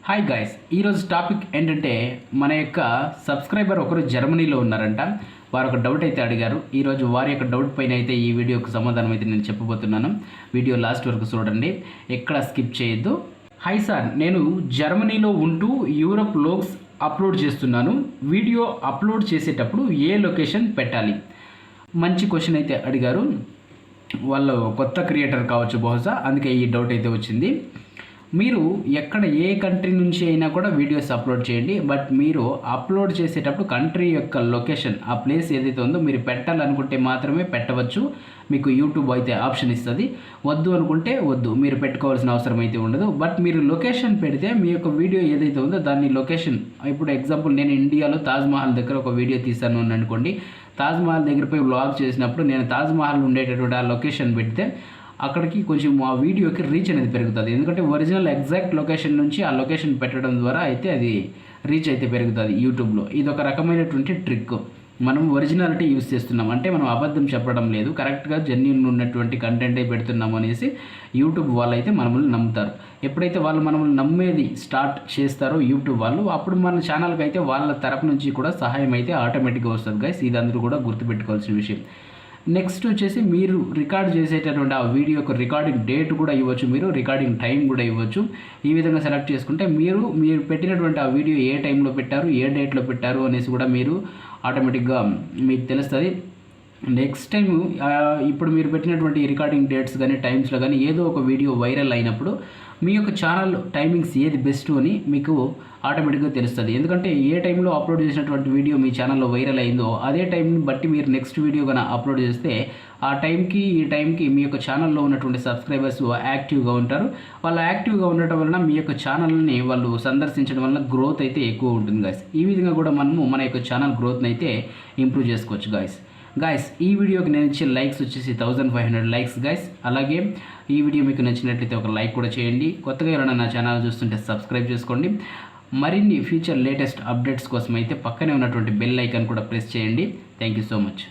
Hi guys, ఈరోజు topic ఏంటంటే మన యొక్క సబ్స్క్రైబర్ ఒకరు జర్మనీలో ఉన్నారంట. వారు ఒక డౌట్ అయితే అడిగారు. ఈరోజు వారి యొక్క డౌట్ పైన అయితే ఈ వీడియోకు సమాధానం అయితే నేను చెప్పబోతున్నాను. వీడియో లాస్ట్ వరకు చూడండి, ఎక్కడ స్కిప్ చేయొద్దు. హాయ్ సార్, నేను జర్మనీలో ఉంటూ యూరోప్ లోగ్స్ అప్లోడ్ చేస్తున్నాను. వీడియో అప్లోడ్ చేసేటప్పుడు ఏ లొకేషన్ పెట్టాలి? మంచి క్వశ్చన్ అయితే అడిగారు. వాళ్ళు కొత్త క్రియేటర్ కావచ్చు బహుశా, అందుకే ఈ డౌట్ అయితే వచ్చింది. మీరు ఎక్కడ ఏ కంట్రీ నుంచి అయినా కూడా వీడియోస్ అప్లోడ్ చేయండి. బట్ మీరు అప్లోడ్ చేసేటప్పుడు కంట్రీ యొక్క లొకేషన్, ఆ ప్లేస్ ఏదైతే ఉందో మీరు పెట్టాలనుకుంటే మాత్రమే పెట్టవచ్చు. మీకు యూట్యూబ్ అయితే ఆప్షన్ ఇస్తుంది. వద్దు అనుకుంటే వద్దు, మీరు పెట్టుకోవాల్సిన అవసరం అయితే ఉండదు. బట్ మీరు లొకేషన్ పెడితే మీ యొక్క వీడియో ఏదైతే ఉందో దాన్ని లొకేషన్, ఇప్పుడు ఎగ్జాంపుల్ నేను ఇండియాలో తాజ్మహల్ దగ్గర ఒక వీడియో తీశాను అని అనుకోండి. తాజ్మహల్ దగ్గర పోయి వ్లాగ్ చేసినప్పుడు నేను తాజ్మహల్ ఉండేటటువంటి ఆ లొకేషన్ పెడితే అక్కడికి కొంచెం ఆ వీడియోకి రీచ్ అనేది పెరుగుతుంది. ఎందుకంటే ఒరిజినల్ ఎగ్జాక్ట్ లొకేషన్ నుంచి ఆ లొకేషన్ పెట్టడం ద్వారా అయితే అది రీచ్ అయితే పెరుగుతుంది యూట్యూబ్లో. ఇది ఒక రకమైనటువంటి ట్రిక్. మనం ఒరిజినాలిటీ యూస్ చేస్తున్నాం అంటే మనం అబద్ధం చెప్పడం లేదు, కరెక్ట్గా జెన్యూన్ ఉన్నటువంటి కంటెంటే పెడుతున్నాం అనేసి యూట్యూబ్ వాళ్ళు అయితే మనల్ని నమ్ముతారు. ఎప్పుడైతే వాళ్ళు మనల్ని నమ్మేది స్టార్ట్ చేస్తారో యూట్యూబ్ వాళ్ళు, అప్పుడు మన ఛానల్కి అయితే వాళ్ళ తరపు నుంచి కూడా సహాయం అయితే ఆటోమేటిక్గా వస్తుంది గైస్. ఇది అందరూ కూడా గుర్తుపెట్టుకోవాల్సిన విషయం. నెక్స్ట్ వచ్చేసి మీరు రికార్డ్ చేసేటటువంటి ఆ వీడియో యొక్క రికార్డింగ్ డేట్ కూడా ఇవ్వచ్చు, మీరు రికార్డింగ్ టైం కూడా ఇవ్వచ్చు. ఈ విధంగా సెలెక్ట్ చేసుకుంటే మీరు పెట్టినటువంటి ఆ వీడియో ఏ టైంలో పెట్టారు, ఏ డేట్లో పెట్టారు అనేసి కూడా మీరు ఆటోమేటిక్గా మీకు తెలుస్తుంది. నెక్స్ట్ టైం ఇప్పుడు మీరు పెట్టినటువంటి రికార్డింగ్ డేట్స్ కానీ టైమ్స్లో కానీ ఏదో ఒక వీడియో వైరల్ అయినప్పుడు మీ యొక్క ఛానల్ టైమింగ్స్ ఏది బెస్ట్ అని మీకు ఆటోమేటిక్గా తెలుస్తుంది. ఎందుకంటే ఏ టైంలో అప్లోడ్ చేసినటువంటి వీడియో మీ ఛానల్లో వైరల్ అయిందో అదే టైంని బట్టి మీరు నెక్స్ట్ వీడియో కానీ అప్లోడ్ చేస్తే ఆ టైంకి ఈ టైంకి మీ యొక్క ఛానల్లో ఉన్నటువంటి సబ్స్క్రైబర్స్ యాక్టివ్గా ఉంటారు. వాళ్ళు యాక్టివ్గా ఉండటం వలన మీ యొక్క ఛానల్ని వాళ్ళు సందర్శించడం వలన గ్రోత్ అయితే ఎక్కువ ఉంటుంది గాయస్. ఈ విధంగా కూడా మనము మన యొక్క ఛానల్ గ్రోత్ని అయితే ఇంప్రూవ్ చేసుకోవచ్చు గాయస్. ఈ వీడియోకి నేను ఇచ్చే లైక్స్ వచ్చేసి 1500 లైక్స్ గాయస్. అలాగే ఈ వీడియో మీకు నచ్చినట్లయితే ఒక లైక్ కూడా చేయండి. కొత్తగా ఎవరైనా నా ఛానల్ చూస్తుంటే సబ్స్క్రైబ్ చేసుకోండి. మరిన్ని ఫ్యూచర్ లేటెస్ట్ అప్డేట్స్ కోసం అయితే పక్కనే ఉన్నటువంటి బెల్ ఐకాన్ కూడా ప్రెస్ చేయండి. Thank you so much.